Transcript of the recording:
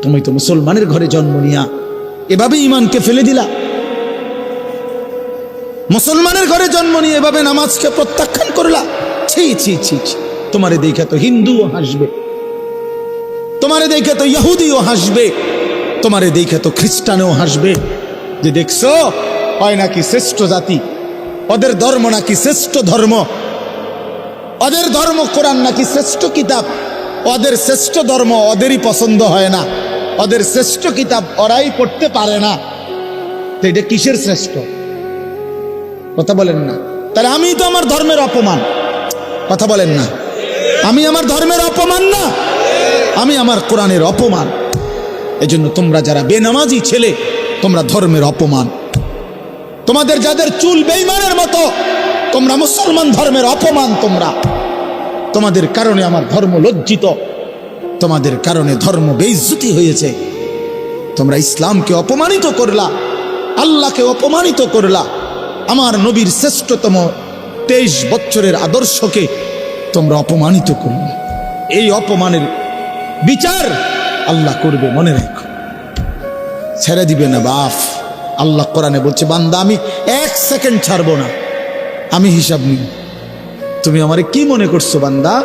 তুমি তো মুসলমানের ঘরে জন্ম নিয়া এভাবে ইমানকে ফেলে দিলা। মুসলমানের ঘরে জন্ম নিয়ে এভাবে নামাজকে প্রত্যাখ্যান করলা। ছি ছি ছি ছি। তোমারে দেখে তো হিন্দুও হাসবে, তোমারে দেখে তো ইহুদিও হাসবে, তোমারে দেখে তো খ্রিস্টানও হাসবে, যে দেখছো হয় নাকি শ্রেষ্ঠ জাতি, ওদের ধর্ম নাকি শ্রেষ্ঠ ধর্ম, ওদের ধর্ম কোরআন নাকি শ্রেষ্ঠ কিতাব, ওদের শ্রেষ্ঠ ধর্ম ওদেরই পছন্দ হয় না, ওদের শ্রেষ্ঠ কিতাব ওরাই পড়তে পারে না। তো এটা কিসের শ্রেষ্ঠ? কথা বলেন না। তাহলে আমি তো আমার ধর্মের অপমান। কথা বলেন না। আমি আমার ধর্মের অপমান না, আমি আমার কোরআনের অপমান। এজন্য তোমরা যারা বেনামাজি ছেলে, তোমরা ধর্মের অপমান। তোমাদের যাদের চুল বেঈমানের মতো, তোমরা মুসলমান ধর্মের অপমান। তোমরা, তোমাদের কারণে আমার ধর্ম লজ্জিত, তোমাদের কারণে ধর্ম বেইজ্জতি হয়েছে। তোমরা ইসলামকে অপমানিত করলা, আল্লাহকে অপমানিত করলা, আমার নবীর শ্রেষ্ঠতম 23 বছরের আদর্শকে তোমরা অপমানিত করলা। এই অপমানের বিচার আল্লাহ করবে, মনে রাখো। ছেড়ে দিবে না বাপ। আল্লাহ কোরআনে বলছে, বান্দা আমি 1 সেকেন্ড ছাড়বো না, আমি হিসাব নিই। তুমি আমারে কি মনে করছো বান্দা?